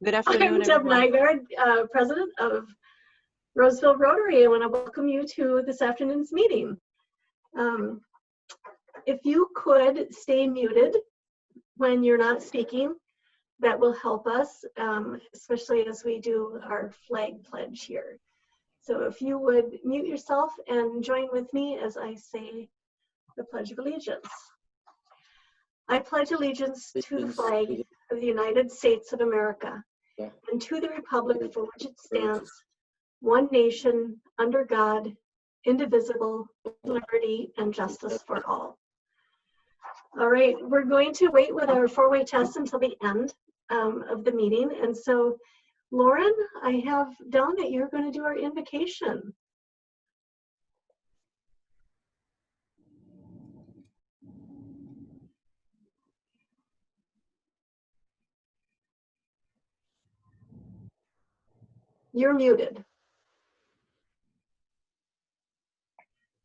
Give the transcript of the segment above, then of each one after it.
Good afternoon, I'm Deb everyone. Nygaard, President of Roseville Rotary. I want to welcome you to this afternoon's meeting. If you could stay muted when you're not speaking, that will help us, especially as we do our flag pledge here. So if you would mute yourself and join with me as I say the Pledge of Allegiance. I pledge allegiance to the flag of the United States of America and to the republic for which it stands, one nation, under God, indivisible, with liberty and justice for all. All right, we're going to wait with our four-way test until the end of the meeting. And so, Lauren, I have down that you're going to do our invocation. You're muted.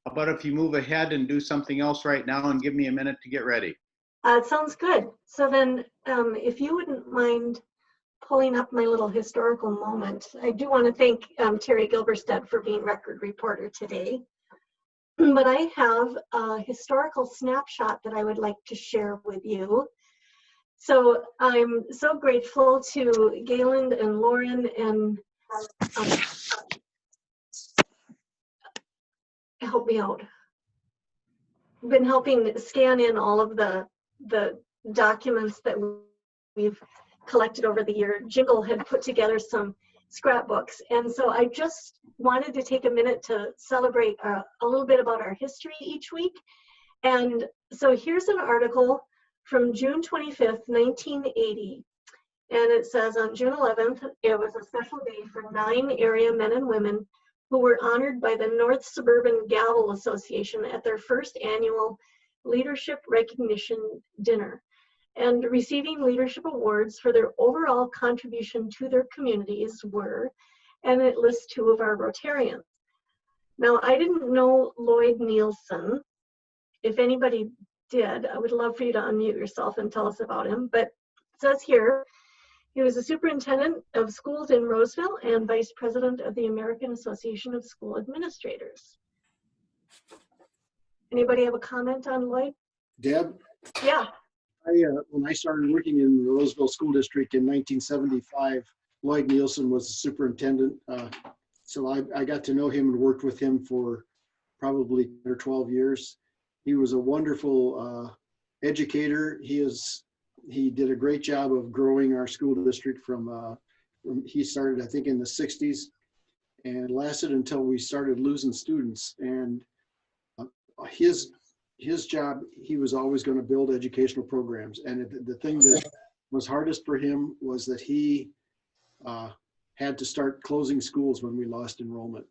How about if you move ahead and do something else right now and give me a minute to get ready? It sounds good. So then, if you wouldn't mind pulling up my little historical moment, I do want to thank Terry Gilberstead for being record reporter today. But I have a historical snapshot that I would like to share with you. So I'm so grateful to Gayland and Lauren and help me out. I've been helping scan in all of the documents that we've collected over the year. Jingle had put together some scrapbooks, and so I just wanted to take a minute to celebrate a little bit about our history each week. And so here's an article from June 25th, 1980. And it says on June 11th, it was a special day for 9 area men and women who were honored by the North Suburban Gavel Association at their first annual Leadership Recognition Dinner, and receiving leadership awards for their overall contribution to their communities were, and it lists 2 of our Rotarians. Now, I didn't know Lloyd Nielsen. If anybody did, I would love for you to unmute yourself and tell us about him. But it says here, he was a superintendent of schools in Roseville and vice president of the American Association of School Administrators. Anybody have a comment on Lloyd? Deb? Yeah. When I started working in the Roseville School District in 1975, Lloyd Nielsen was the superintendent. So I got to know him and worked with him for probably 10 or 12 years. He was a wonderful educator. He did a great job of growing our school district from he started, I think, in the 60s and lasted until we started losing students. And his job, he was always going to build educational programs. And the thing that was hardest for him was that he had to start closing schools when we lost enrollment.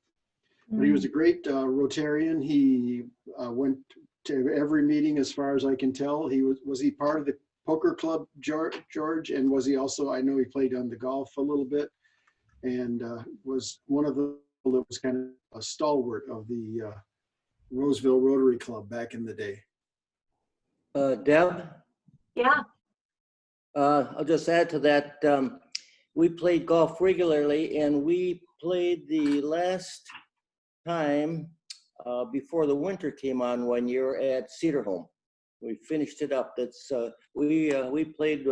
But he was a great Rotarian. He went to every meeting as far as I can tell. Was he part of the poker club, George? And was he also, I know he played on the golf a little bit, and was one of the people that was kind of a stalwart of the Roseville Rotary Club back in the day. Deb? Yeah. I'll just add to that. We played golf regularly, and we played the last time before the winter came on one year at Cedar Home. We finished it up. That's we played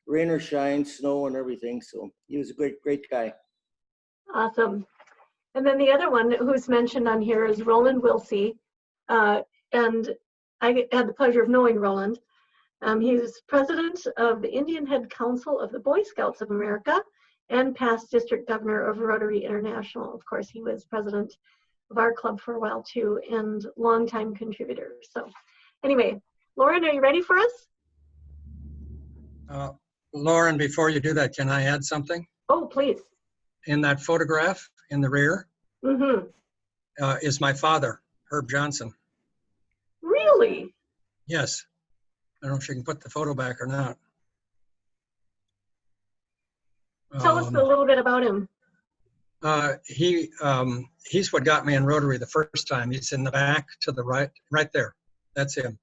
rain or shine, snow and everything. So he was a great guy. Awesome. And then the other one who's mentioned on here is Roland Wilsey. And I had the pleasure of knowing Roland. He was president of the Indian Head Council of the Boy Scouts of America and past district governor of Rotary International. Of course, he was president of our club for a while too, and longtime contributor. So anyway, Lauren, are you ready for us? Lauren, before you do that, can I add something? Oh, please. In that photograph in the rear is my father, Herb Johnson. Really? Yes. I don't know if you can put the photo back or not. Tell us a little bit about him. He's what got me in Rotary the first time. He's in the back to the right there. That's him.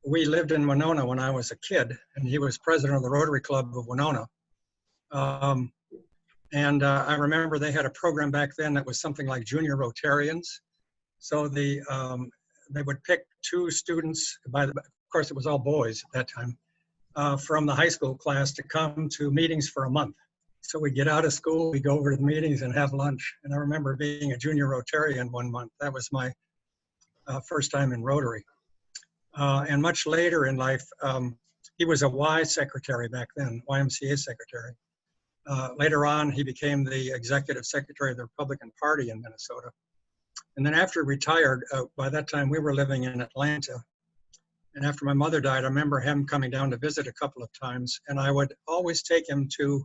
we lived in Winona when I was a kid, and he was president of the Rotary Club of Winona. I remember they had a program back then that was something like Junior Rotarians. So they would pick 2 students, of course it was all boys at that time, from the high school class to come to meetings for a month. So we'd get out of school, we'd go over to the meetings and have lunch. And I remember being a Junior Rotarian one month. That was my first time in Rotary. And much later in life, he was a Y secretary back then, YMCA secretary. Later on, he became the executive secretary of the Republican Party in Minnesota. And then after he retired, by that time we were living in Atlanta. And after my mother died, I remember him coming down to visit a couple of times, and I would always take him to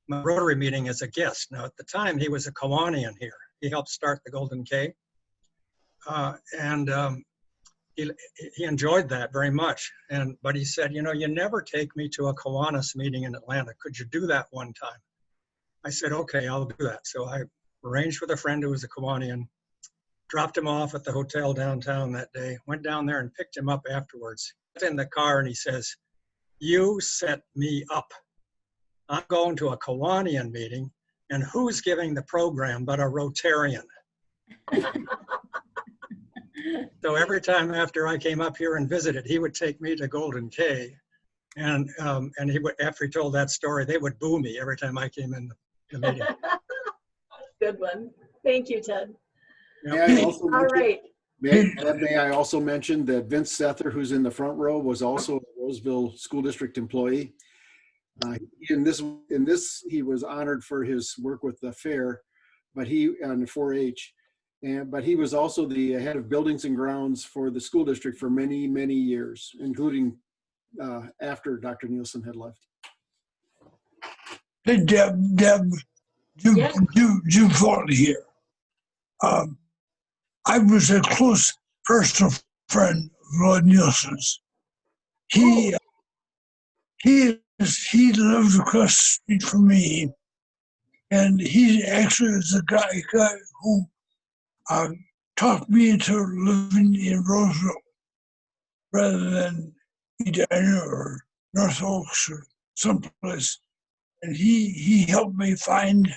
my Rotary meeting as a guest. Now, at the time, he was a Kiwanian here. He helped start the Golden K. He enjoyed that very much. But he said, you know, you never take me to a Kiwanis meeting in Atlanta. Could you do that one time? I said, okay, I'll do that. So I arranged with a friend who was a Kiwanian, dropped him off at the hotel downtown that day, went down there and picked him up afterwards. In the car and he says, you set me up. I'm going to a Kiwanian meeting, and who's giving the program but a Rotarian? So every time after I came up here and visited, he would take me to Golden K, and he would, after he told that story, they would boo me every time I came in the meeting. Good one. Thank you, Ted. May I also All mention, right. may I also mention that Vince Sether, who's in the front row, was also a Roseville School District employee. In this, he was honored for his work with the fair, but on 4-H, but he was also the head of buildings and grounds for the school district for many, many years, including after Dr. Nielsen had left. Hey, Deb, Yes. Jim Foley here. I was a close personal friend of Lloyd Nielsen's. He lived across the street from me, and he actually is the guy who talked me into living in Roseville rather than Edina or North Oaks or someplace. And he helped me find.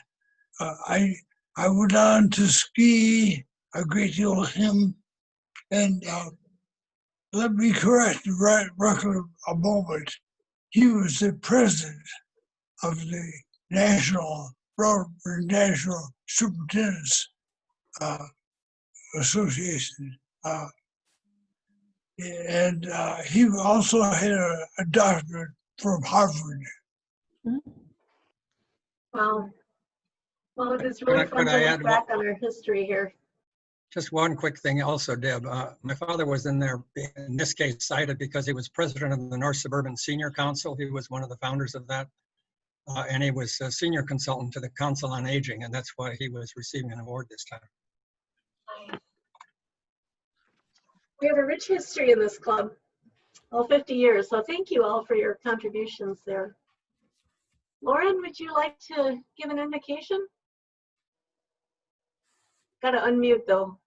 I went on to ski a great deal with him, and let me correct the record a moment. He was the president of the National Superintendents Association, and he also had a doctorate from Harvard. Wow. Well, it is really fun to look back on our history here. Just one quick thing also, Deb. My father was in this case cited because he was president of the North Suburban Senior Council. He was one of the founders of that. And he was a senior consultant to the Council on Aging, and that's why he was receiving an award this time. We have a rich history in this club, all 50 years. So thank you all for your contributions there. Lauren, would you like to give an invocation? Got to unmute though.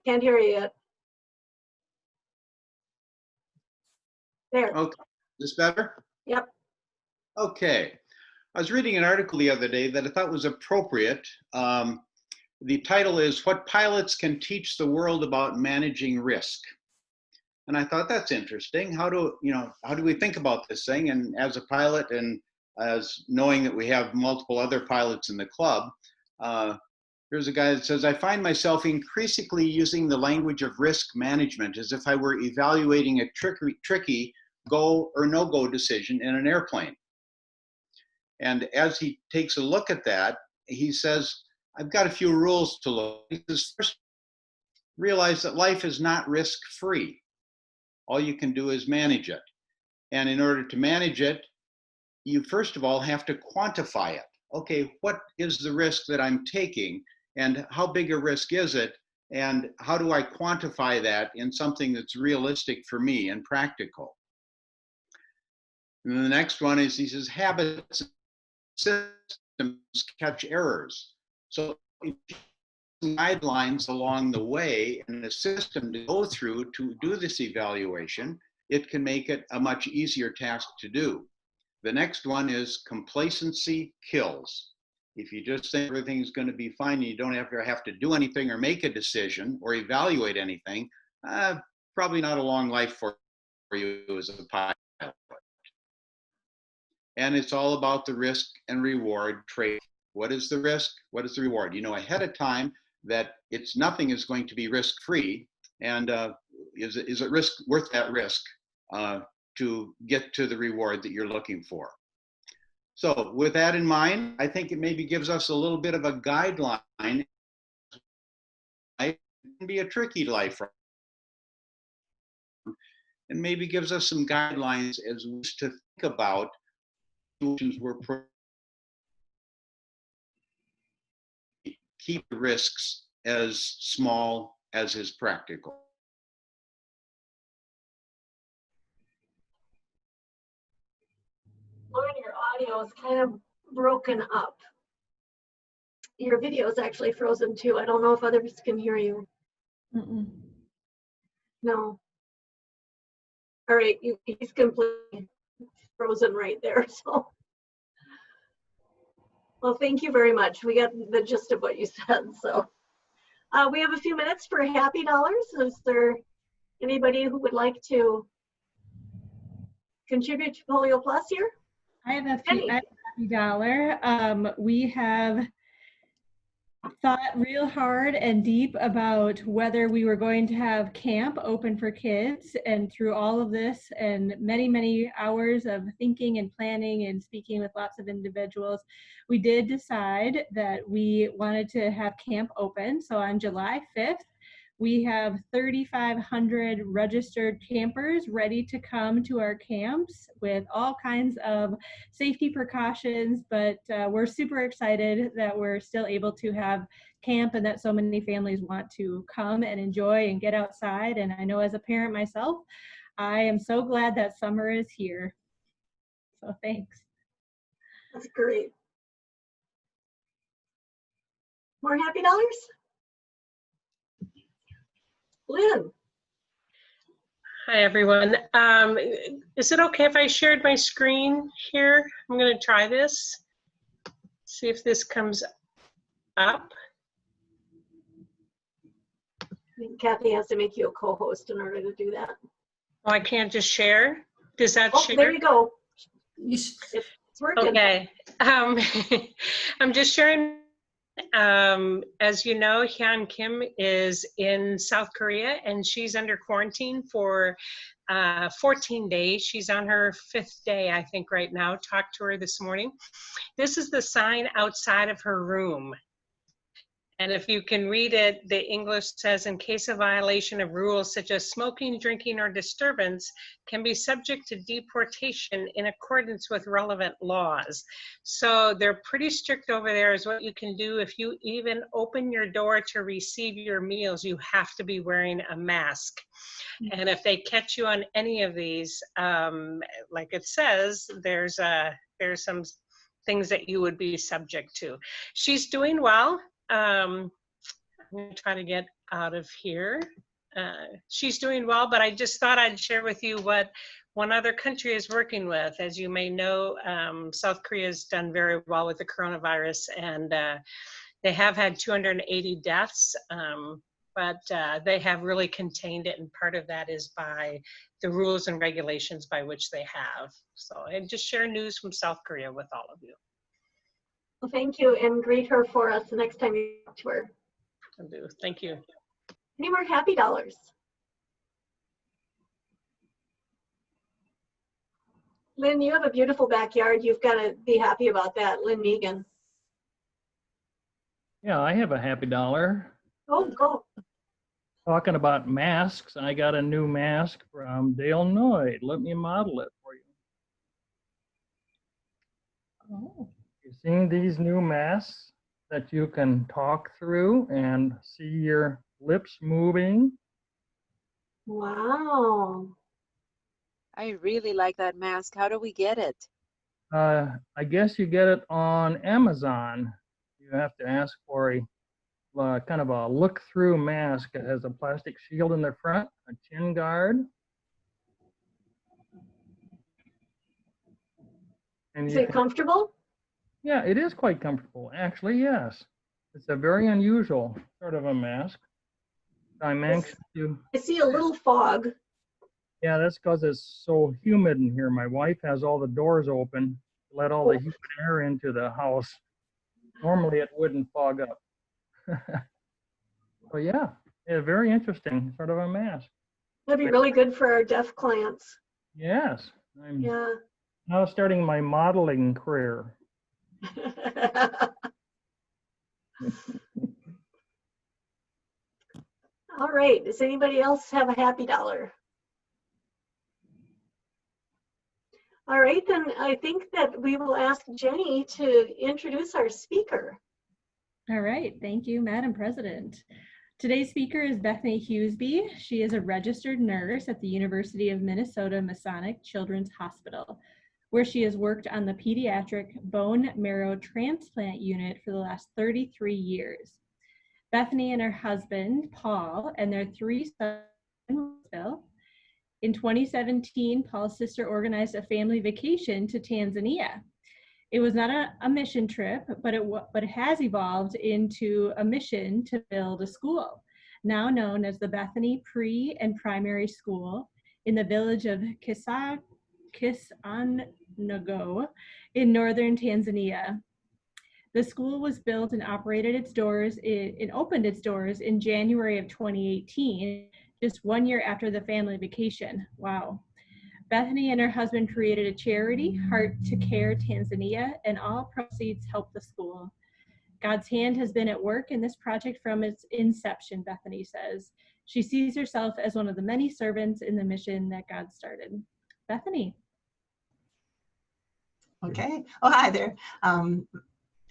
Can't hear you yet. There. Okay, is this better? Yep. Okay. I was reading an article the other day that I thought was appropriate. The title is What Pilots Can Teach the World About Managing Risk. And I thought that's interesting. How do we think about this thing? And as a pilot, and as knowing that we have multiple other pilots in the club, here's a guy that says, I find myself increasingly using the language of risk management as if I were evaluating a tricky go or no go decision in an airplane. And as he takes a look at that, he says, I've got a few rules to look. He says, first, realize that life is not risk-free. All you can do is manage it. And in order to manage it, you first of all have to quantify it. Okay, what is the risk that I'm taking? And how big a risk is it? And how do I quantify that in something that's realistic for me and practical? And then the next one is, he says, habits and systems catch errors. So guidelines along the way and a system to go through to do this evaluation, it can make it a much easier task to do. The next one is complacency kills. If you just think everything's going to be fine, you don't ever have to do anything or make a decision or evaluate anything, probably not a long life for you as a pilot. And it's all about the risk and reward trade. What is the risk? What is the reward? You know ahead of time that nothing is going to be risk-free, and is it risk worth that risk to get to the reward that you're looking for? So with that in mind, I think it maybe gives us a little bit of a guideline. It can be a tricky life, and maybe gives us some guidelines as we to think about solutions we're keep the risks as small as is practical. Lauren, your audio is kind of broken up. Your video is actually frozen too. I don't know if others can hear you. Mm-mm. No. All right, he's completely frozen right there. So, well, thank you very much. We got the gist of what you said. So, we have a few minutes for happy dollars. Is there anybody who would like to contribute to Polio Plus here? I have a happy dollar. We have thought real hard and deep about whether we were going to have camp open for kids, and through all of this and many, many hours of thinking and planning and speaking with lots of individuals, we did decide that we wanted to have camp open. So on July 5th, we have 3,500 registered campers ready to come to our camps with all kinds of safety precautions, but we're super excited that we're still able to have camp and that so many families want to come and enjoy and get outside. And I know as a parent myself, I am so glad that summer is here. So thanks. That's great. More happy dollars? Lynn. Hi, everyone. Is it okay if I shared my screen here? I'm going to try this. See if this comes up. I think Kathy has to make you a co-host in order to do that. Oh, I can't just share? Does that share? There you go. It's working. Okay. I'm just sharing. As you know, Hyun Kim is in South Korea and she's under quarantine for 14 days. She's on her 5th day, I think, right now. Talked to her this morning. This is the sign outside of her room. And if you can read it, the English says, in case of violation of rules such as smoking, drinking, or disturbance, can be subject to deportation in accordance with relevant laws. So they're pretty strict over there as what you can do. If you even open your door to receive your meals, you have to be wearing a mask. And if they catch you on any of these, like it says, there's some things that you would be subject to. She's doing well. I'm going to try to get out of here. She's doing well, but I just thought I'd share with you what one other country is working with. As you may know, South Korea has done very well with the coronavirus, and they have had 280 deaths, but they have really contained it, and part of that is by the rules and regulations by which they have. So I just share news from South Korea with all of you. Well, thank you, and greet her for us the next time you talk to her. I'll do. Thank you. Any more happy dollars? Lynn, you have a beautiful backyard. You've got to be happy about that, Lynn Megan. Yeah, I have a happy dollar. Oh, go. Talking about masks, I got a new mask from Dale Noyd. Let me model it for you. Oh. You seeing these new masks that you can talk through and see your lips moving? Wow. I really like that mask. How do we get it? I guess you get it on Amazon. You have to ask for a kind of a look-through mask. It has a plastic shield in the front, a chin guard. And Is you it can, comfortable? yeah, it is quite comfortable. Actually, yes. It's a very unusual sort of a mask. I'm anxious to. I see a little fog. Yeah, that's because it's so humid in here. My wife has all the doors open to let all the humid air into the house. Normally it wouldn't fog up. So yeah, very interesting sort of a mask. That'd be really good for our deaf clients. Yes, I'm Yeah. now starting my modeling career. All right. Does anybody else have a happy dollar? All right, then I think that we will ask Jenny to introduce our speaker. All right, thank you, Madam President. Today's speaker is Bethany Hughes. She is a registered nurse at the University of Minnesota Masonic Children's Hospital, where she has worked on the pediatric bone marrow transplant unit for the last 33 years. Bethany and her husband, Paul, and their 3 sons. In 2017, Paul's sister organized a family vacation to Tanzania. It was not a mission trip, but it has evolved into a mission to build a school, now known as the Bethany Pre and Primary School in the village of Kisanago in northern Tanzania. The school was built and opened its doors in January of 2018, just 1 year after the family vacation. Wow. Bethany and her husband created a charity, Heart to Care Tanzania, and all proceeds help the school. God's hand has been at work in this project from its inception, Bethany says. She sees herself as one of the many servants in the mission that God started. Bethany. Okay. Oh, hi there.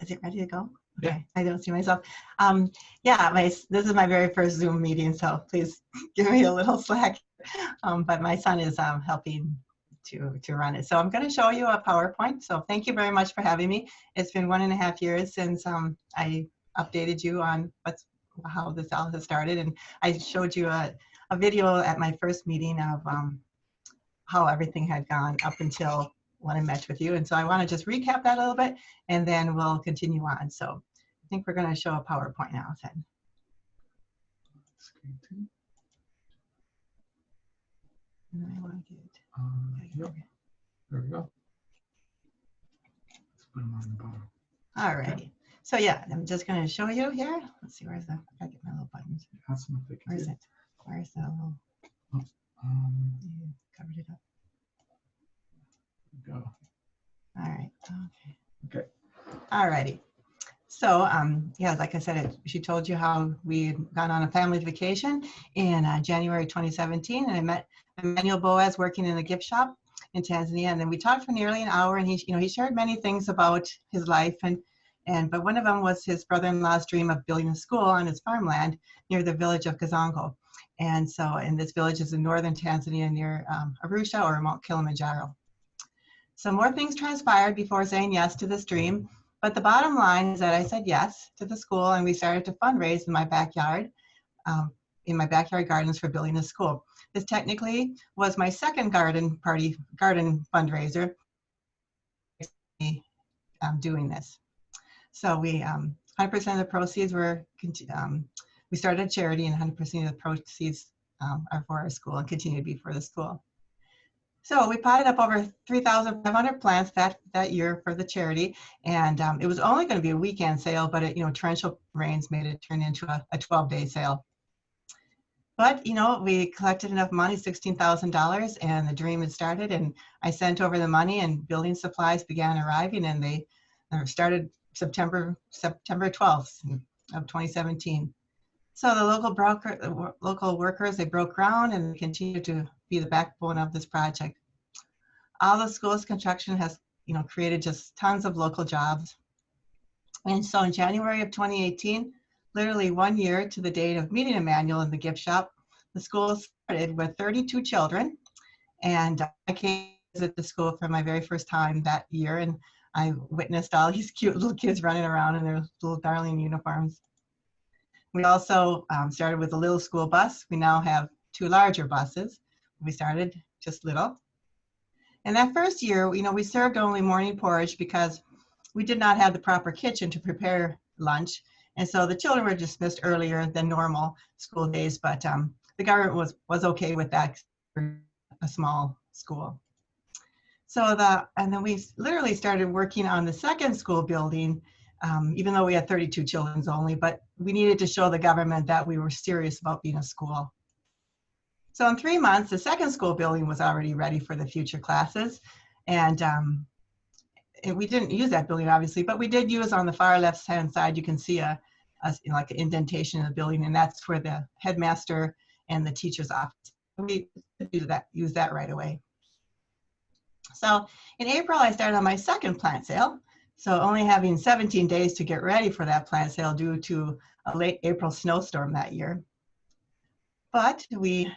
Is it ready to go? Okay. I don't see myself. Yeah, this is my very first Zoom meeting, so please give me a little slack. But my son is helping to run it. So I'm going to show you a PowerPoint. So thank you very much for having me. It's been 1.5 years since I updated you on how this all has started, and I showed you a video at my first meeting of how everything had gone up until when I met with you. And so I want to just recap that a little bit, and then we'll continue on. So I think we're going to show a PowerPoint now then. And I want to get, yep. There we go. Let's put them on the bottom. All right. So yeah, I'm just going to show you here. Let's see, where's the, I get my little buttons. Where is it? Where's the little, you covered it up. Go. All right. Okay. Okay. All righty. So yeah, like I said, she told you how we had gone on a family vacation in January 2017, and I met Emmanuel Boaz working in a gift shop in Tanzania, and then we talked for nearly an hour, and he shared many things about his life, but one of them was his brother-in-law's dream of building a school on his farmland near the village of Kazango. And so, and this village is in northern Tanzania near Arusha or Mount Kilimanjaro. So more things transpired before saying yes to this dream, but the bottom line is that I said yes to the school, and we started to fundraise in my backyard gardens for building a school. This technically was my second garden fundraiser doing this. So we 100% of the proceeds were, we started a charity, and 100% of the proceeds are for our school and continue to be for the school. So we potted up over 3,500 plants that year for the charity, and it was only going to be a weekend sale, but torrential rains made it turn into a 12-day sale. But we collected enough money, $16,000, and the dream had started. And I sent over the money, and building supplies began arriving, and they started September 12th of 2017. So the local workers, they broke ground and continue to be the backbone of this project. All the school's construction has, created just tons of local jobs. And so in January of 2018, literally 1 year to the date of meeting Emmanuel in the gift shop, the school started with 32 children. And I came to visit the school for my very first time that year, and I witnessed all these cute little kids running around in their little darling uniforms. We also started with a little school bus. We now have 2 larger buses. We started just little. And that first year, we served only morning porridge because we did not have the proper kitchen to prepare lunch. And so the children were dismissed earlier than normal school days, but the government was okay with that for a small school. And then we literally started working on the second school building, even though we had 32 children only, but we needed to show the government that we were serious about being a school. So in 3 months, the second school building was already ready for the future classes. And we didn't use that building, obviously, but we did use on the far left-hand side, you can see like an indentation in the building, and that's where the headmaster and the teacher's office. We use that right away. So in April, I started on my second plant sale. So only having 17 days to get ready for that plant sale due to a late April snowstorm that year. But we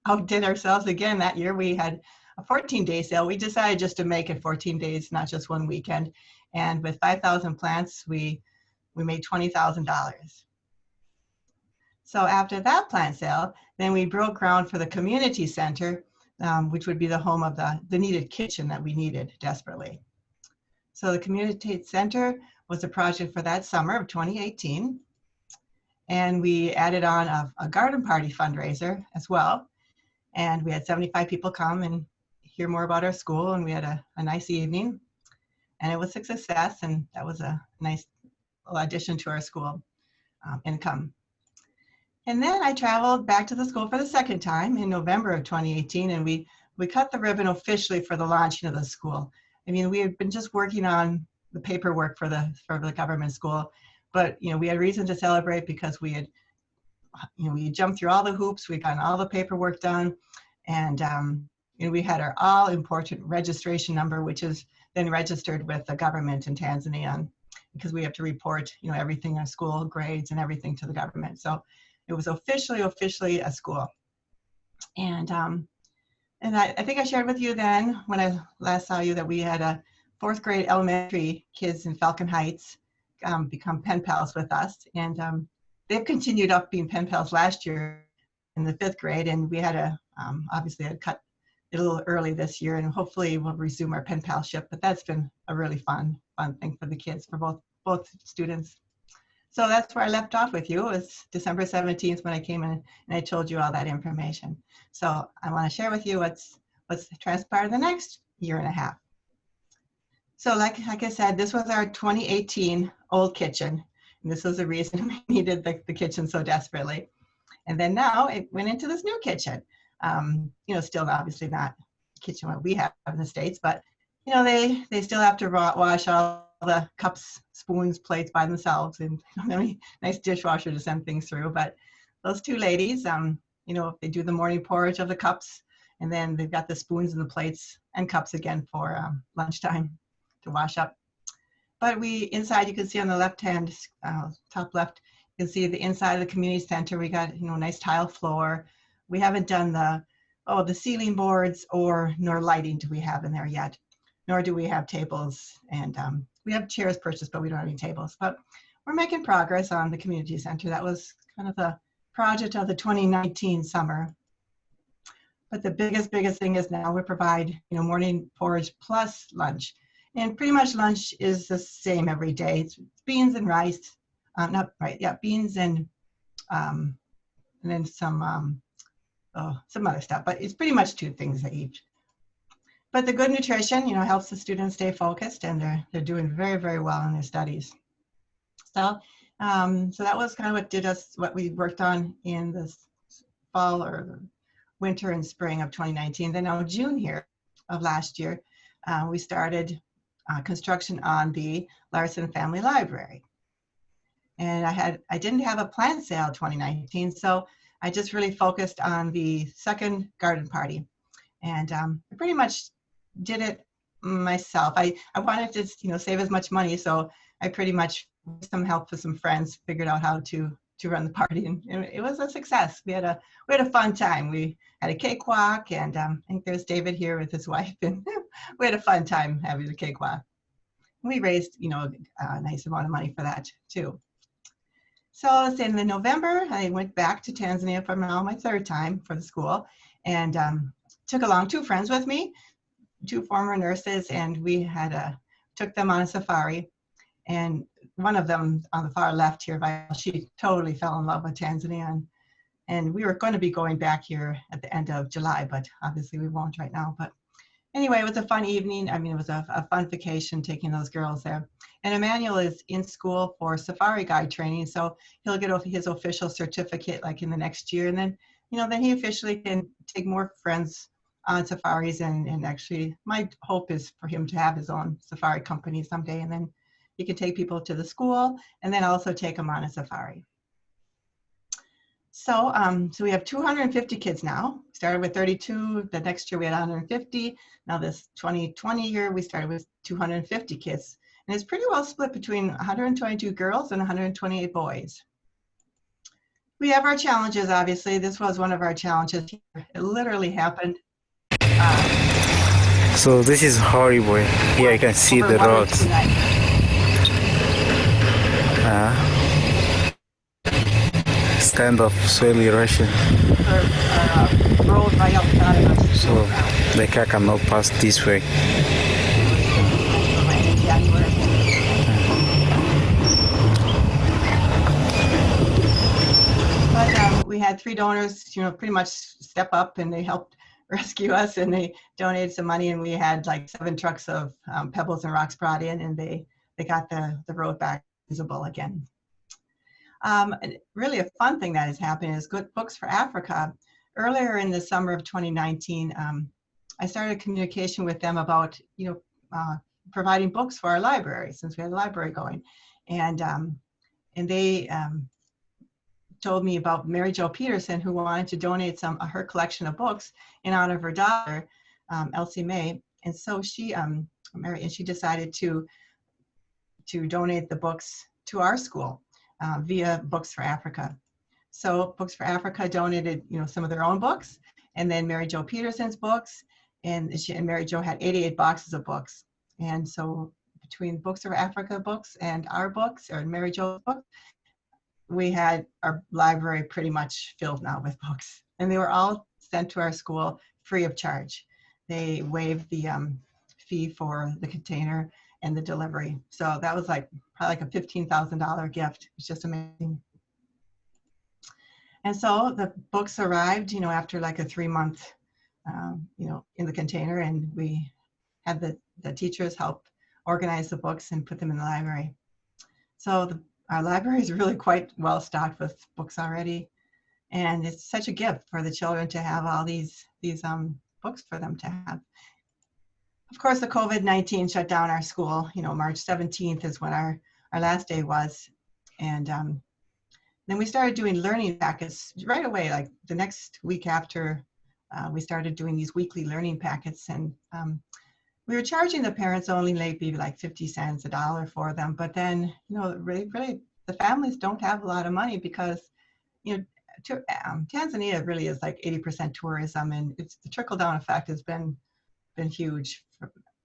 outdid ourselves again that year. We had a 14-day sale. We decided just to make it 14 days, not just one weekend. And with 5,000 plants, we made $20,000. So after that plant sale, then we broke ground for the community center, which would be the home of the needed kitchen that we needed desperately. So the community center was a project for that summer of 2018. And we added on a garden party fundraiser as well. And we had 75 people come and hear more about our school, and we had a nice evening. And it was a success, and that was a nice addition to our school income. And then I traveled back to the school for the second time in November of 2018, and we cut the ribbon officially for the launching of the school. I mean, we had been just working on the paperwork for the government school, but we had reason to celebrate because we had jumped through all the hoops, we got all the paperwork done, and we had our all-important registration number, which is then registered with the government in Tanzania, because we have to report everything, our school grades and everything to the government. So it was officially a school. And I think I shared with you then when I last saw you that we had a 4th grade elementary kids in Falcon Heights become pen pals with us. And they've continued up being pen pals last year in the 5th grade. And we had obviously had cut it a little early this year, and hopefully we'll resume our pen palship. But that's been a really fun thing for the kids, for both students. So that's where I left off with you. It was December 17th when I came in and I told you all that information. So I want to share with you what's transpired the next year and a half. So like I said, this was our 2018 old kitchen. And this was the reason we needed the kitchen so desperately. And then now it went into this new kitchen. Still obviously not kitchen what we have in the States, but they still have to wash all the cups, spoons, plates by themselves, and a nice dishwasher to send things through. But those 2 ladies, they do the morning porridge of the cups, and then they've got the spoons and the plates and cups again for lunchtime to wash up. But inside, you can see on the left-hand, top left, you can see the inside of the community center. We got, nice tile floor. We haven't done the ceiling boards nor lighting do we have in there yet, nor do we have tables. And we have chairs purchased, but we don't have any tables. But we're making progress on the community center. That was kind of the project of the 2019 summer. But the biggest thing is now we provide, morning porridge plus lunch. And pretty much lunch is the same every day. It's beans and rice, beans and then some other stuff. But it's pretty much 2 things they eat. But the good nutrition, helps the students stay focused, and they're doing very, very well in their studies. So that was kind of what we worked on in the fall or the winter and spring of 2019. Then now June here of last year, we started construction on the Larsen Family Library. And I didn't have a plant sale 2019, so I just really focused on the second garden party. And I pretty much did it myself. I wanted to save as much money, so I pretty much, with some help with some friends, figured out how to run the party, and it was a success. We had a fun time. We had a cakewalk, and I think there's David here with his wife, and we had a fun time having a cakewalk. We raised a nice amount of money for that too. So in the November, I went back to Tanzania for now my third time for the school, and took along 2 friends with me, 2 former nurses, and we had took them on a safari. And one of them on the far left here, she totally fell in love with Tanzania, and we were going to be going back here at the end of July, but obviously we won't right now. But anyway, it was a fun evening. I mean, it was a fun vacation taking those girls there. And Emmanuel is in school for safari guide training, so he'll get his official certificate like in the next year, and then then he officially can take more friends on safaris. And actually, my hope is for him to have his own safari company someday, and then he can take people to the school and then also take them on a safari. So, so we have 250 kids now. Started with 32. The next year we had 150. Now this 2020 year we started with 250 kids, and it's pretty well split between 122 girls and 128 boys. We have our challenges, obviously. This was one of our challenges here. It literally happened. So this is horrible. Here I can see the roads. It's kind of soil erosion. Road right outside of us. So the car cannot pass this way. But we had 3 donors, pretty much step up, and they helped rescue us, and they donated some money, and we had like 7 trucks of pebbles and rocks brought in, and they got the road back usable again. Really a fun thing that is happening is Good Books for Africa. Earlier in the summer of 2019, I started communication with them about providing books for our library, since we had a library going, and they told me about Mary Jo Peterson, who wanted to donate her collection of books in honor of her daughter, Elsie Mae. And so she decided to donate the books to our school via Books for Africa. So Books for Africa donated, some of their own books, and then Mary Jo Peterson's books, and Mary Jo had 88 boxes of books. And so between Books for Africa books and our books, or Mary Jo's books, we had our library pretty much filled now with books, and they were all sent to our school free of charge. They waived the fee for the container and the delivery. So that was probably like a $15,000 gift. It's just amazing. And so the books arrived, after like a 3-month, in the container, and we had the teachers help organize the books and put them in the library. So our library is really quite well stocked with books already, and it's such a gift for the children to have all these books for them to have. Of course, the COVID-19 shut down our school. March 17th is when our last day was, and then we started doing learning packets right away. Like the next week after, we started doing these weekly learning packets, and we were charging the parents only maybe like 50 cents, $1 for them. But then, really, the families don't have a lot of money because, Tanzania really is like 80% tourism, and the trickle-down effect has been huge.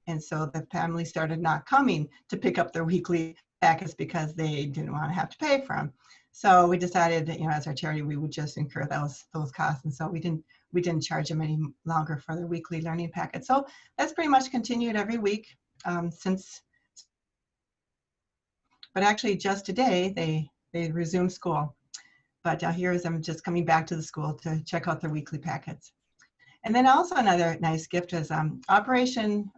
And so the families started not coming to pick up their weekly packets because they didn't want to have to pay for them. So we decided that, as our charity, we would just incur those costs, and so we didn't charge them any longer for their weekly learning packet. So that's pretty much continued every week since. But actually, just today they resumed school. But here is them just coming back to the school to check out their weekly packets. And then also another nice gift is Operation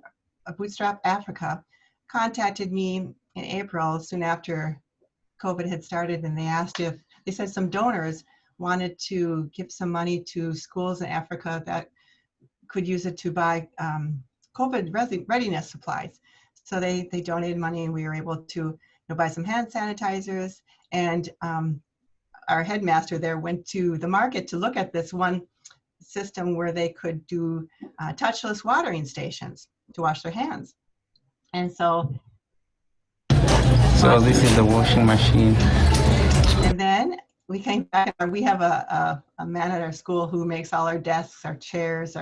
Bootstrap Africa contacted me in April, soon after COVID had started, and they said some donors wanted to give some money to schools in Africa that could use it to buy COVID readiness supplies. So they donated money, and we were able to buy some hand sanitizers. And our headmaster there went to the market to look at this one system where they could do touchless watering stations to wash their hands. And so this is the washing machine. And then we came back, and we have a man at our school who makes all our desks, our chairs,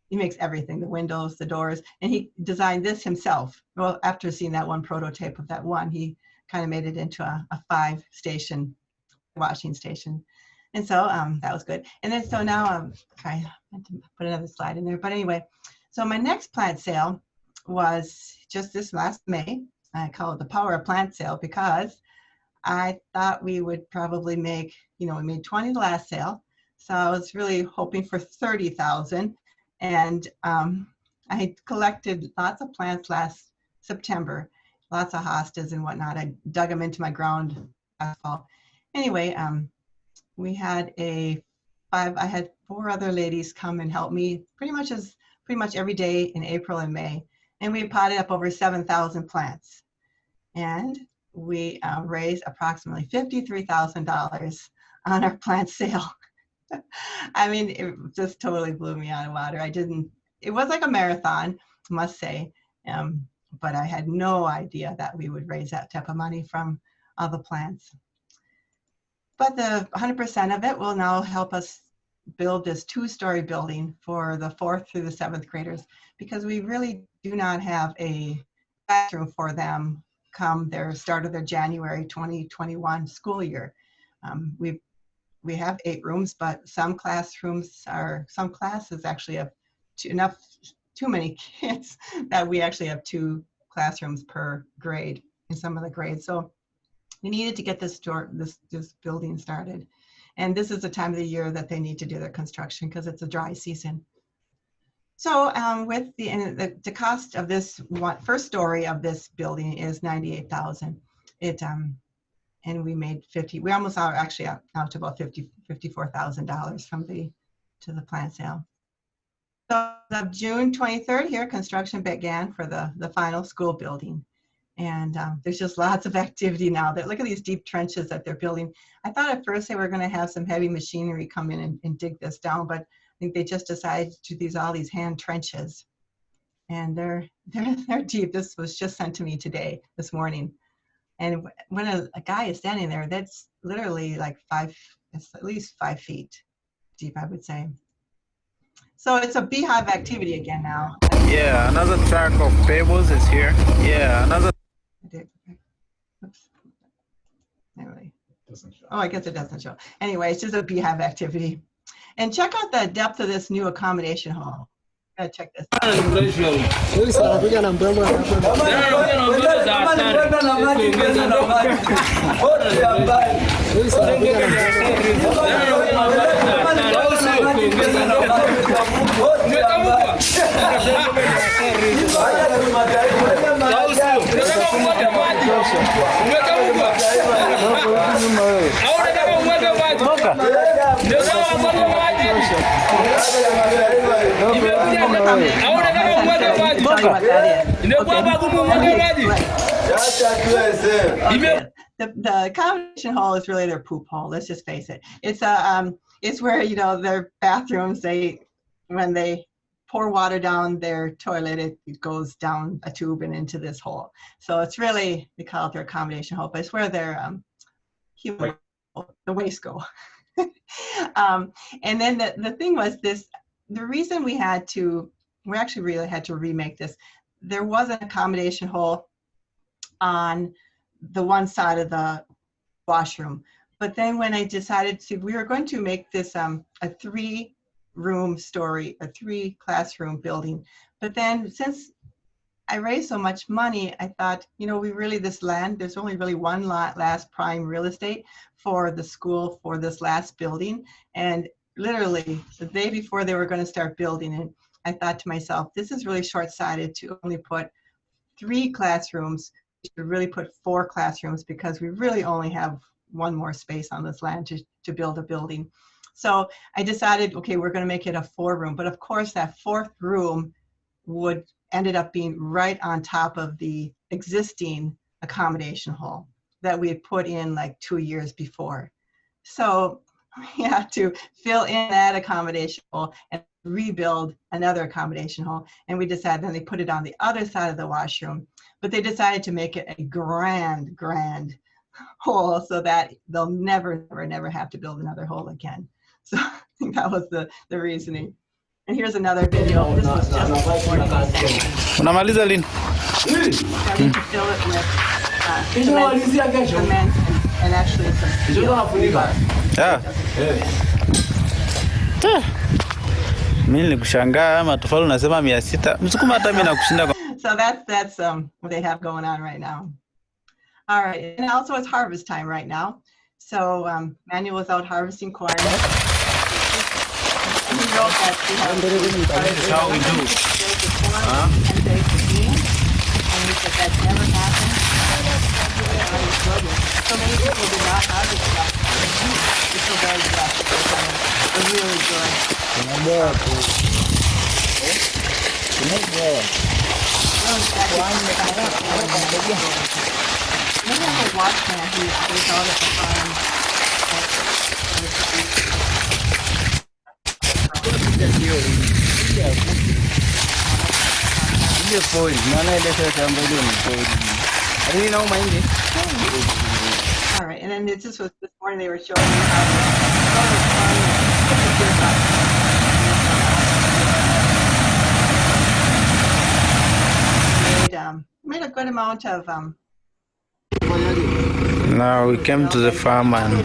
he makes everything, the windows, the doors, and he designed this himself. Well, after seeing that one prototype of that one, he kind of made it into a 5-station washing station. And so that was good. And then so now I meant to put another slide in there. But anyway, so my next plant sale was just this last May. I call it the Power of Plant Sale because I thought we would probably make, we made 20 the last sale. So I was really hoping for 30,000. And I collected lots of plants last September, lots of hostas and whatnot. I dug them into my ground last fall. Anyway, we had I had 4 other ladies come and help me pretty much every day in April and May. And we potted up over 7,000 plants. And we raised approximately $53,000 on our plant sale. I mean, it just totally blew me out of water. It was like a marathon, I must say. But I had no idea that we would raise that type of money from all the plants. But the 100% of it will now help us build this 2-story building for the 4th through the 7th graders, because we really do not have a classroom for them come their start of their January 2021 school year. We have 8 rooms, but some classes actually have too many kids that we actually have 2 classrooms per grade in some of the grades. So we needed to get this building started. And this is the time of the year that they need to do their construction because it's a dry season. So with the cost of this first story of this building is $98,000. And we made we almost are actually out to about $54,000 from the plant sale. So of June 23rd here, construction began for the final school building. And there's just lots of activity now. Look at these deep trenches that they're building. I thought at first they were going to have some heavy machinery come in and dig this down, but I think they just decided to do all these hand trenches. And they're deep. This was just sent to me this morning. And when a guy is standing there, that's literally like it's at least 5 feet deep, I would say. So it's a beehive activity again now. Yeah, another track of pebbles is here. Yeah, another. Oops. Anyway. Oh, I guess it doesn't show. Anyway, it's just a beehive activity. And check out the depth of this new accommodation hall. Gotta check this The accommodation hall is really their poop hole. Let's just face it. It's where their bathrooms. When they pour water down their toilet, it goes down a tube and into this hole. So it's really, they call it their accommodation hole, but it's where their the waste go. And then the thing was the reason we actually really had to remake this. There was an accommodation hole on the one side of the washroom. But then when I decided we were going to make this a 3-classroom building. But then since I raised so much money, I thought, this land, there's only really one last prime real estate for the school for this last building. And literally the day before they were going to start building it, I thought to myself, this is really short-sighted to only put 3 classrooms. We should really put 4 classrooms because we really only have one more space on this land to build a building. So I decided, okay, we're going to make it a 4-room. But of course, that 4th room ended up being right on top of the existing accommodation hall that we had put in like 2 years before. So we had to fill in that accommodation hall and rebuild another accommodation hall. And we decided then they put it on the other side of the washroom, but they decided to make it a grand hole so that they'll never have to build another hole again. So I think that was the reasoning. And here's another video. This was just before. Unamaliza lini? Starting to fill it with cement and actually some steel. Mimi nilikushangaa matofali unasema 600. Msukuma hata mimi nakushinda. So that's what they have going on right now. All right, and also it's harvest time right now. So Manuel was out harvesting corn. And he wrote that we have how we do. 10 days of beans, and he said that's never happened. So many people did not harvest stuff. We're so very blessed. We're really good. We have a watchman who's out at the farm. All right, and then this was this morning they were showing me how made a good amount of Now we came to the farm and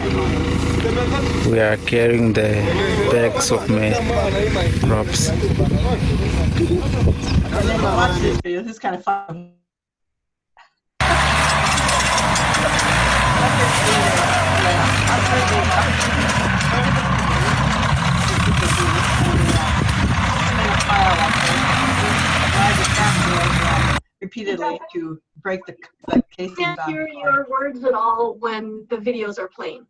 we are carrying the bags of crops. Watch this video. This is kind of fun. Repeatedly to break the casings I can't off. hear your words at all when the videos are playing.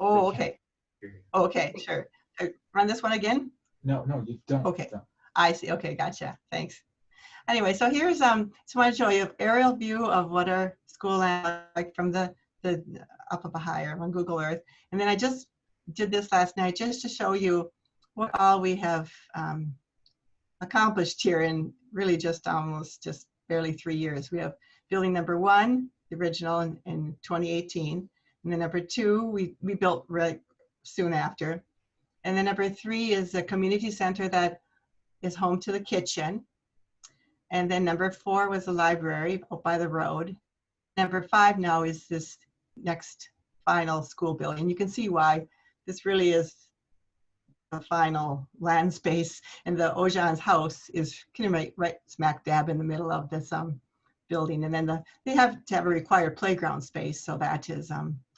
Oh, okay. Okay, sure. Run this one again? No, you don't. Okay. I see. Okay, gotcha. Thanks. Anyway, so here's so I want to show you an aerial view of what our school land like from the up higher on Google Earth. And then I just did this last night just to show you what all we have accomplished here in really just barely 3 years. We have building number 1, the original in 2018. And then number 2, we built right soon after. And then number 3 is a community center that is home to the kitchen. And then number 4 was the library out by the road. Number 5 now is this next final school building. You can see why this really is the final land space, and the Ojan's house is kind of right smack dab in the middle of this building. And then they have to have a required playground space, so that is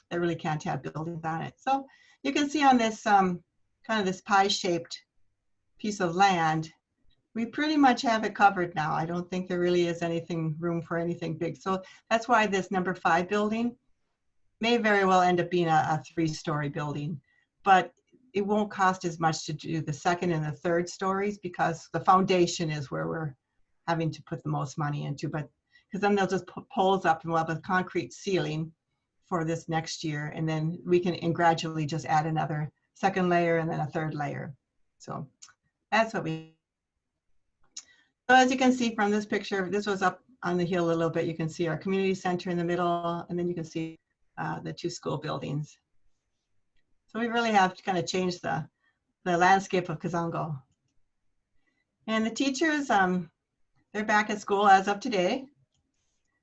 they really can't have buildings on it. So you can see on this kind of this pie-shaped piece of land, we pretty much have it covered now. I don't think there really is room for anything big. So that's why this number 5 building may very well end up being a 3-story building, but it won't cost as much to do the 2nd and the 3rd stories because the foundation is where we're having to put the most money into. But because then they'll just put poles up and we'll have a concrete ceiling for this next year, and then we can gradually just add another 2nd layer and then a 3rd layer. So that's what we. So as you can see from this picture, this was up on the hill a little bit. You can see our community center in the middle, and then you can see the 2 school buildings. So we really have to kind of change the landscape of Kazungo. And the teachers, they're back at school as of today.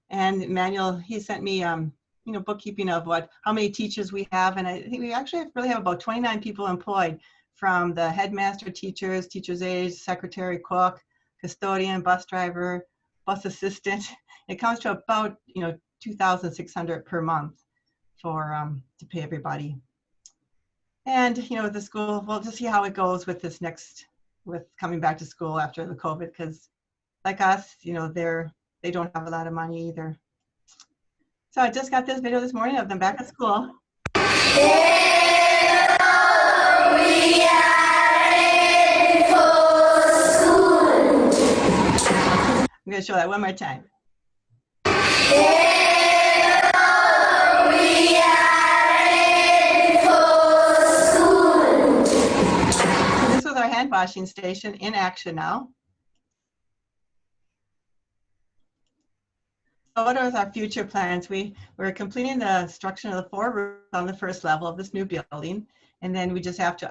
And Manuel, he sent me, bookkeeping of how many teachers we have. And I think we actually really have about 29 people employed, from the headmaster, teachers, teacher's aides, secretary, cook, custodian, bus driver, bus assistant. It comes to about, $2,600 per month for to pay everybody. And the school, we'll just see how it goes with this with coming back to school after the COVID, because like us, they don't have a lot of money either. So I just got this video this morning of them back at school. I'm going to show that one more time. This was our hand washing station in action now. So what are our future plans? We're completing the construction of the 4 rooms on the 1st level of this new building. And then we just have to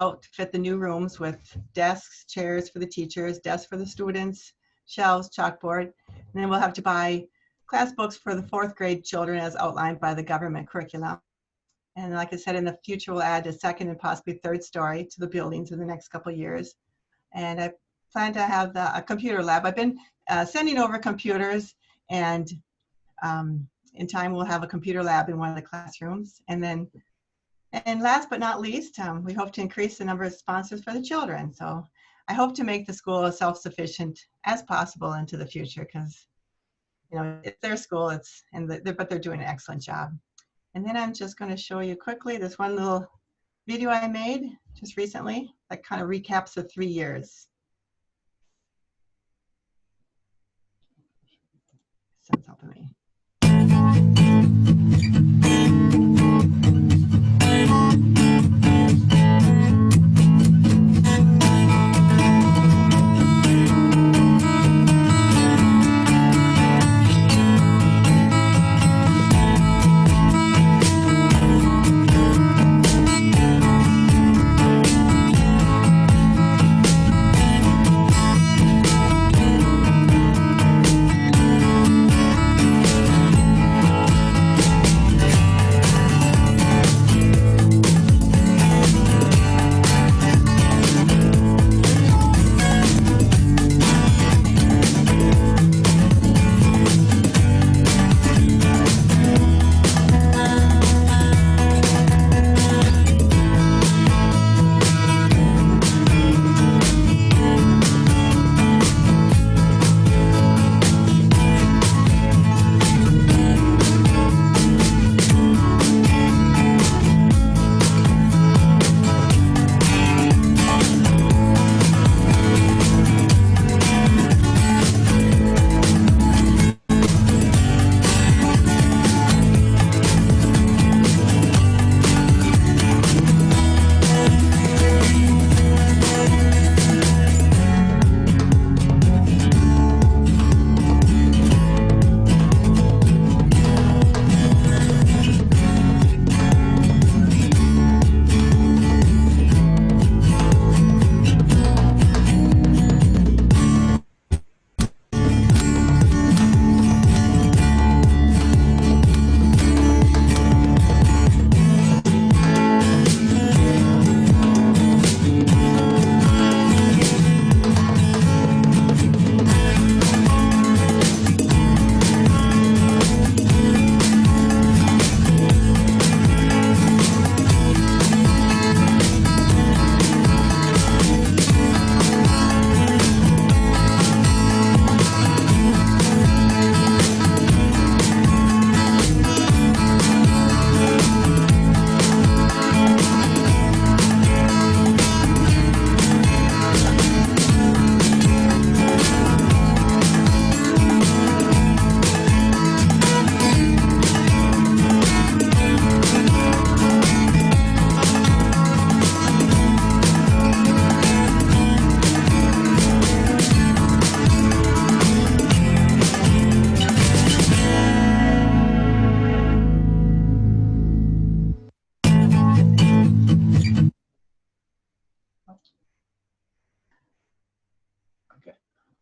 outfit the new rooms with desks, chairs for the teachers, desks for the students, shelves, chalkboard. And then we'll have to buy class books for the 4th grade children as outlined by the government curriculum. And like I said, in the future, we'll add a 2nd and possibly 3rd story to the buildings in the next couple of years. And I plan to have a computer lab. I've been sending over computers, and in time we'll have a computer lab in one of the classrooms. And last but not least, we hope to increase the number of sponsors for the children. So I hope to make the school as self-sufficient as possible into the future, because it's their school, but they're doing an excellent job. And then I'm just going to show you quickly this one little video I made just recently that kind of recaps the 3 years. Sounds helping me.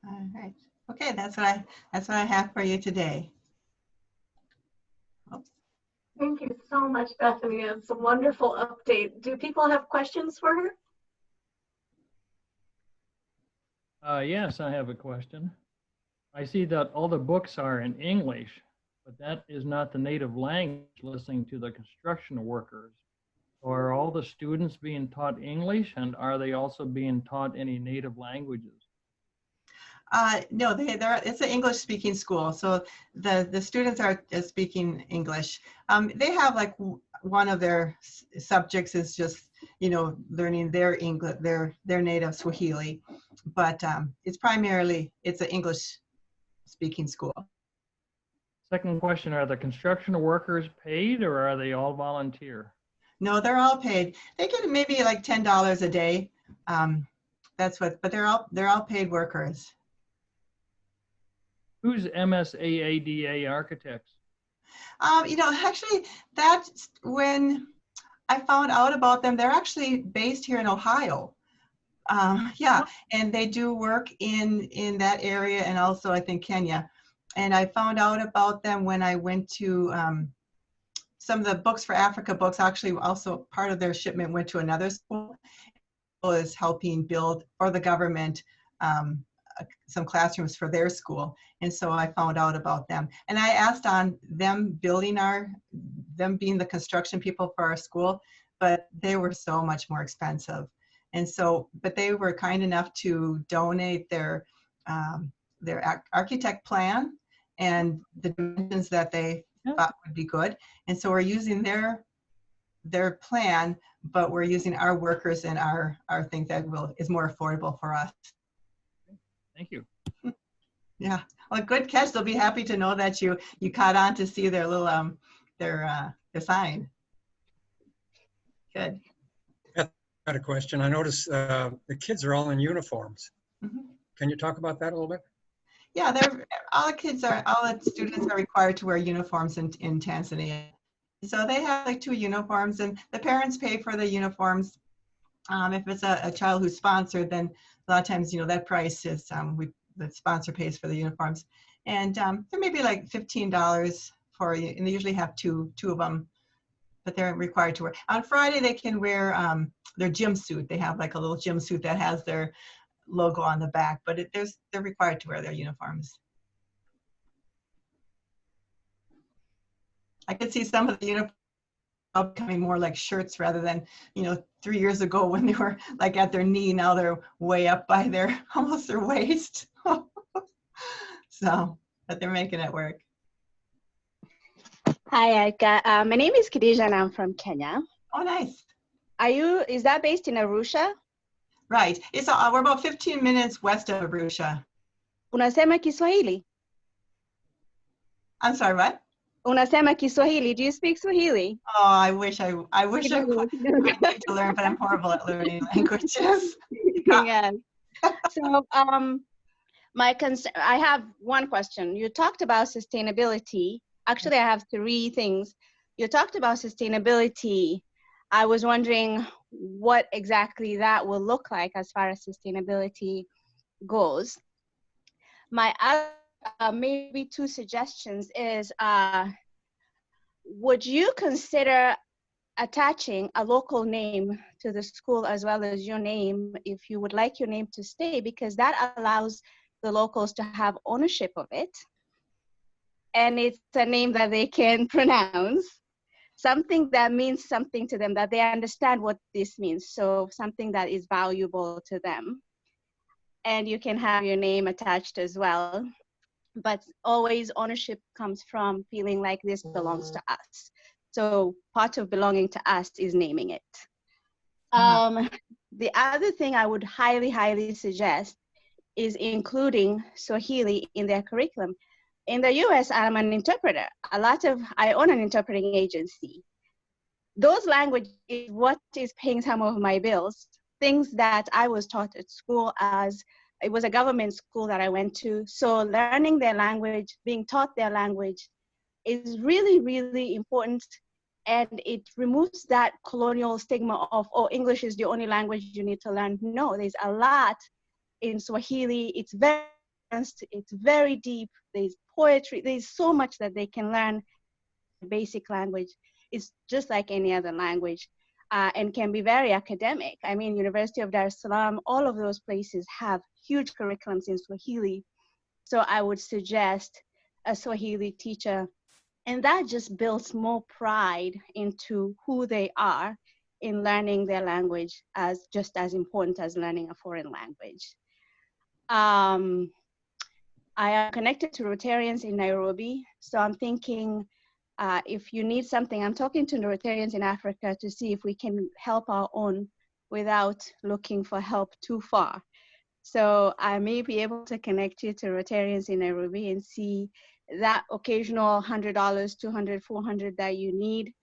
All right. Okay, that's what I have for you today. Oops. Thank you so much, Bethany. It's a wonderful update. Do people have questions for her? Yes, I have a question. I see that all the books are in English, but that is not the native language listening to the construction workers. So are all the students being taught English, and are they also being taught any native languages? No, it's an English-speaking school, so the students are speaking English. They have like one of their subjects is just learning their English, their native Swahili, but it's an English-speaking school. Second question: are the construction workers paid, or are they all volunteer? No, they're all paid. They get maybe like $10 a day. But they're all paid workers. Who's MSAADA architects? Actually, that's when I found out about them. They're actually based here in Ohio. Yeah, and they do work in that area and also I think Kenya. And I found out about them when I went to some of the Books for Africa books. Actually, also part of their shipment went to another school. Is helping build for the government some classrooms for their school. And so I found out about them. And I asked on them them being the construction people for our school, but they were so much more expensive. And so, but they were kind enough to donate their architect plan and the dimensions that they thought would be good. And so we're using their plan, but we're using our workers and our thing that is more affordable for us. Thank you. Yeah, well, good catch. They'll be happy to know that you caught on to see their little their sign. Good. I got a question. I noticed the kids are all in uniforms. Mm-hmm. Can you talk about that a little bit? Yeah, all the students are required to wear uniforms in Tanzania. So they have like 2 uniforms, and the parents pay for the uniforms. If it's a child who's sponsored, then a lot of times, that price is, the sponsor pays for the uniforms. And there may be like $15 for you, and they usually have two of them, but they're required to wear. On Friday, they can wear their gym suit. They have like a little gym suit that has their logo on the back, but they're required to wear their uniforms. I could see some of the uniforms becoming more like shirts rather than 3 years ago when they were like at their knee. Now they're way up by almost their waist. So, but they're making it work. Hi, my name is Khadija and I'm from Kenya. Oh, nice. Is that based in Arusha? Right. We're about 15 minutes west of Arusha. Unasema Kiswahili? I'm sorry, what? Unasema Kiswahili? Do you speak Swahili? Oh, I wish I could to learn, but I'm horrible at learning languages. Yeah. So, I have one question. You talked about sustainability. Actually, I have 3 things. You talked about sustainability. I was wondering what exactly that will look like as far as sustainability goes. My other, maybe 2 suggestions is, would you consider attaching a local name to the school as well as your name if you would like your name to stay, because that allows the locals to have ownership of it. And it's a name that they can pronounce, something that means something to them, that they understand what this means. So something that is valuable to them. And you can have your name attached as well. But always ownership comes from feeling like this belongs to us. So part of belonging to us is naming it. The other thing I would highly, highly suggest is including Swahili in their curriculum. In the US, I'm an interpreter. I own an interpreting agency. Those languages is what is paying some of my bills. Things that I was taught at school, as it was a government school that I went to. So learning their language, being taught their language is really, really important. And it removes that colonial stigma of, oh, English is the only language you need to learn. No, there's a lot in Swahili. It's very advanced, it's very deep. There's poetry, there's so much that they can learn. Basic language is just like any other language, and can be very academic. I mean, University of Dar es Salaam, all of those places have huge curriculums in Swahili. So I would suggest a Swahili teacher, and that just builds more pride into who they are in learning their language, as just as important as learning a foreign language. I am connected to Rotarians in Nairobi, so I'm thinking if you need something, I'm talking to the Rotarians in Africa to see if we can help our own without looking for help too far. So I may be able to connect you to Rotarians in Nairobi and see that occasional $100, $200, $400 that you need,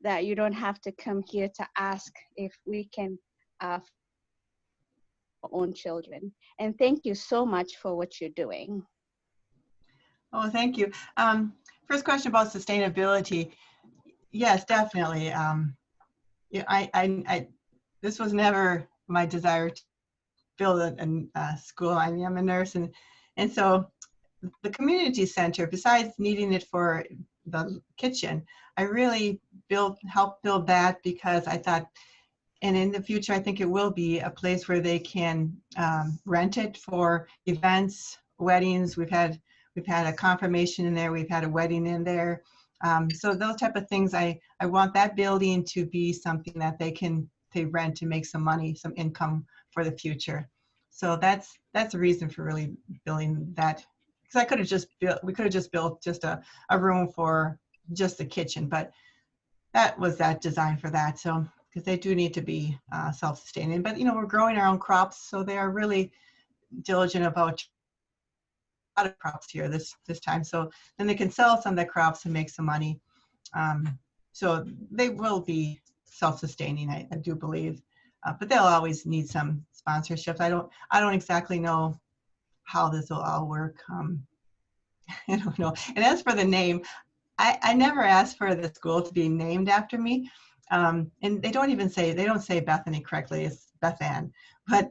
that you don't have to come here to ask if we can our own children. And thank you so much for what you're doing. Oh, thank you. First question about sustainability. Yes, definitely. Yeah, this was never my desire to build a school. I mean, I'm a nurse, and so the community center, besides needing it for the kitchen, I really helped build that because I thought, and in the future, I think it will be a place where they can rent it for events, weddings. We've had a confirmation in there. We've had a wedding in there. So those type of things, I want that building to be something that they rent to make some money, some income for the future. So that's the reason for really building that. Because we could have just built just a room for just the kitchen, but that was that design for that. So because they do need to be self-sustaining, but we're growing our own crops, so they are really diligent about a lot of crops here this time. So then they can sell some of the crops and make some money. So they will be self-sustaining, I do believe, but they'll always need some sponsorships. I don't exactly know how this will all work. I don't know. And as for the name, I never asked for the school to be named after me. And they don't say Bethany correctly, it's Beth Ann. But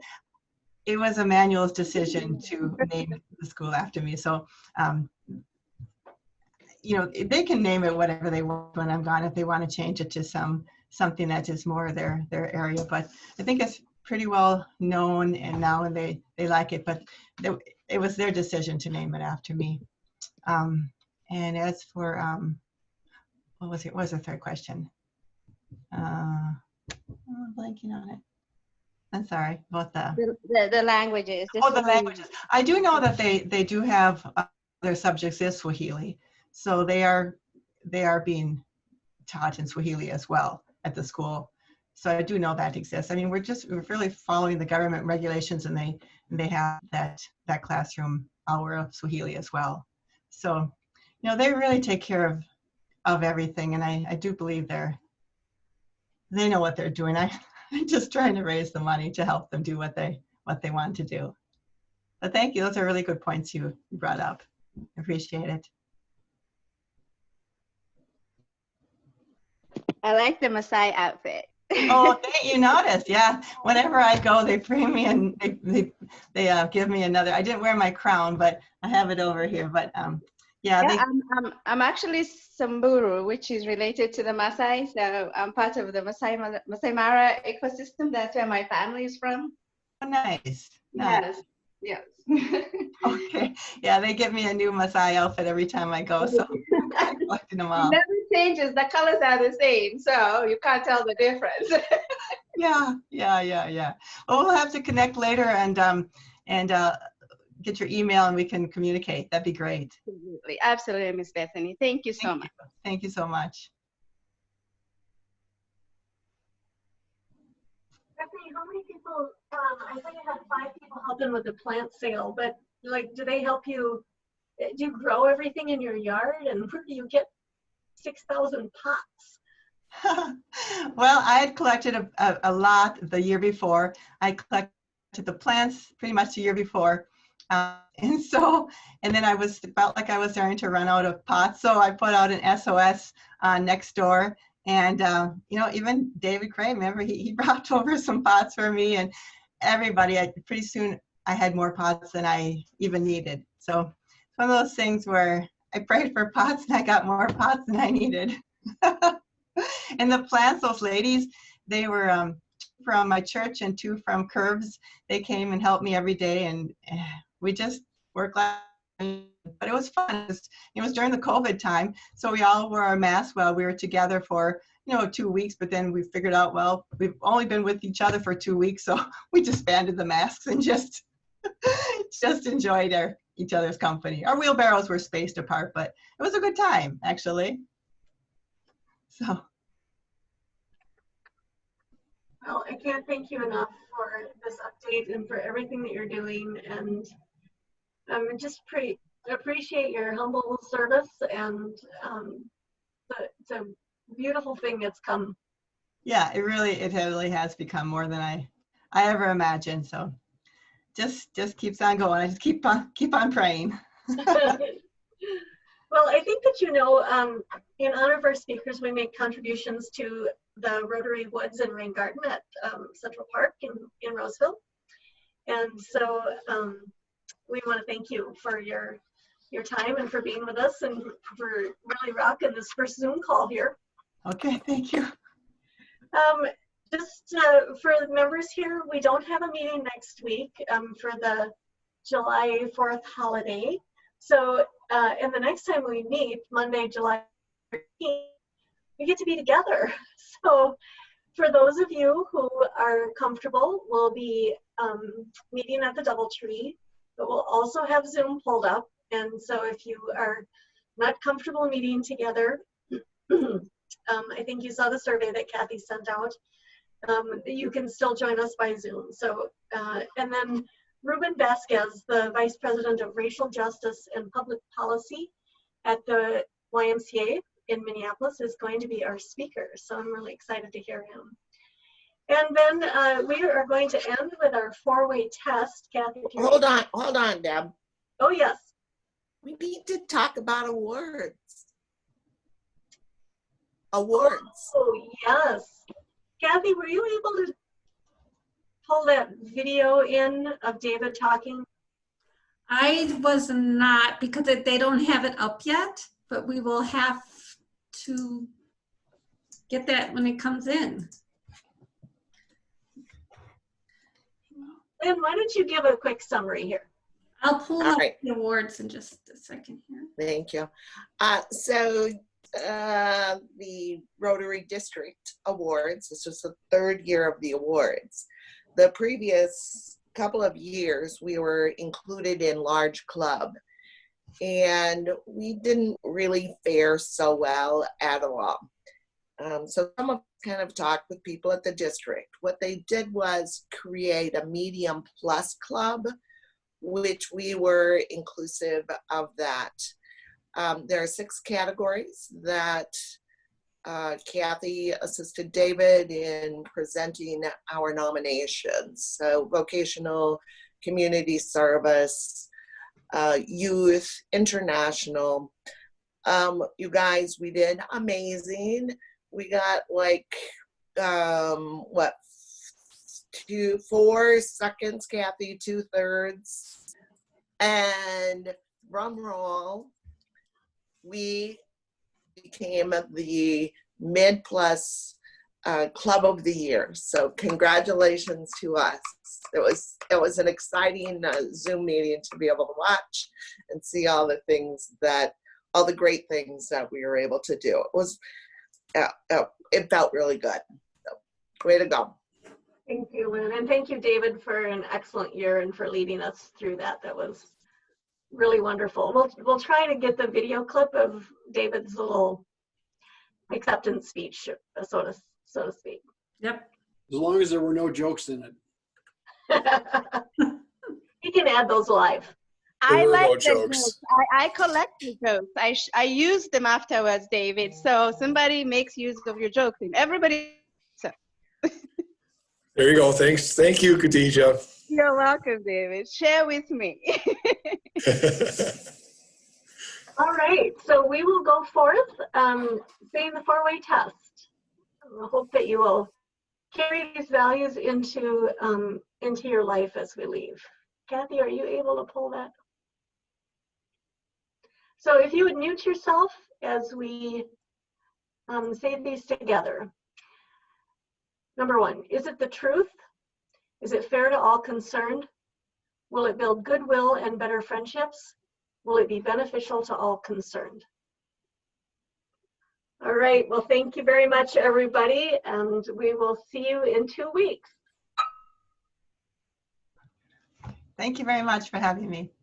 it was Emmanuel's decision to name the school after me. So, they can name it whatever they want when I'm gone, if they want to change it to something that is more their area. But I think it's pretty well known and now, and they like it. But it was their decision to name it after me. And as for, what was the third question? I'm blanking on it. I'm sorry about the languages. The languages. I do know that they do have their subjects is Swahili, so they are being taught in Swahili as well at the school. So I do know that exists. I mean, we're really following the government regulations, and they have that classroom hour of Swahili as well. So they really take care of everything, and I do believe they know what they're doing. I'm just trying to raise the money to help them do what they want to do. But thank you. Those are really good points you brought up. I appreciate it. I like the Maasai outfit. Oh, you noticed. Yeah. Whenever I go, they bring me and they give me another. I didn't wear my crown, but I have it over here. But I'm actually Samburu, which is related to the Maasai. So I'm part of the Maasai Mara ecosystem. That's where my family is from. Oh, nice. Yes. Okay. Yeah, they give me a new Maasai outfit every time I go, so I'm collecting them all. It never changes. The colors are the same, so you can't tell the difference. Yeah. Well, we'll have to connect later and get your email and we can communicate. That'd be great. Absolutely, Miss Bethany. Thank you so much. Thank you so much. Bethany, how many people, I thought you had 5 people helping with the plant sale, but do they help you, do you grow everything in your yard, and where do you get 6,000 pots? Well, I had collected a lot the year before. I collected the plants pretty much the year before. And then I felt like I was starting to run out of pots. So I put out an SOS next door. And, even David Cray, remember, he brought over some pots for me, and everybody, pretty soon I had more pots than I even needed. So it's one of those things where I prayed for pots and I got more pots than I needed. And the plants, those ladies, they were from my church and 2 from Curves. They came and helped me every day, and we just worked but it was fun. It was during the COVID time, so we all wore our masks while we were together for 2 weeks. But then we figured out, well, we've only been with each other for 2 weeks, so we disbanded the masks and just enjoyed each other's company. Our wheelbarrows were spaced apart, but it was a good time, actually. So. Well, I can't thank you enough for this update and for everything that you're doing, and just appreciate your humble service, and it's a beautiful thing that's come. Yeah, it really has become more than I ever imagined. So just keeps on going. I just keep on praying. Well, I think that in honor of our speakers, we make contributions to the Rotary Woods and Rain Garden at Central Park in Roseville, and so we want to thank you for your your time and for being with us and for really rocking this first Zoom call here. Okay, thank you. Just for the members here, we don't have a meeting next week for the July 4th holiday. So, and the next time we meet, Monday, July 13th, we get to be together. So for those of you who are comfortable, we'll be meeting at the DoubleTree, but we'll also have Zoom pulled up. And so if you are not comfortable meeting together, I think you saw the survey that Kathy sent out. You can still join us by Zoom. So, and then Ruben Vasquez, the Vice President of Racial Justice and Public Policy at the YMCA in Minneapolis, is going to be our speaker. So I'm really excited to hear him. And then we are going to end with our four-way test. Kathy, if you hold on, Deb. Oh, yes. We need to talk about awards. Awards. Oh, yes. Kathy, were you able to pull that video in of David talking? I was not, because they don't have it up yet, but we will have to get that when it comes in. Lynn, why don't you give a quick summary here? I'll pull up the awards in just a second here. Thank you. So the Rotary District Awards, this was the third year of the awards. The previous couple of years, we were included in large club, and we didn't really fare so well at all. So some of us kind of talked with people at the district. What they did was create a medium plus club, which we were inclusive of that. There are 6 categories that Kathy assisted David in presenting our nominations. So vocational, community service, youth, international. You guys, we did amazing. We got like, 4 seconds, Kathy, 2/3. And drum roll, we became the Mid Plus Club of the Year. So congratulations to us. It was an exciting Zoom meeting to be able to watch and see all the great things that we were able to do. It felt really good. So, way to go. Thank you, Lynn. And thank you, David, for an excellent year and for leading us through that. That was really wonderful. We'll try to get the video clip of David's little acceptance speech, so to speak. Yep. As long as there were no jokes in it. You can add those live. I like the jokes. I collect the jokes. I use them afterwards, David. So somebody makes use of your jokes, and everybody. So. There you go. Thanks. Thank you, Khadija. You're welcome, David. Share with me. All right. So we will go forth saying the four-way test. I hope that you will carry these values into your life as we leave. Kathy, are you able to pull that? So if you would mute yourself as we say these together. Number 1, is it the truth? Is it fair to all concerned? Will it build goodwill and better friendships? Will it be beneficial to all concerned? All right, well, thank you very much, everybody, and we will see you in 2 weeks. Thank you very much for having me.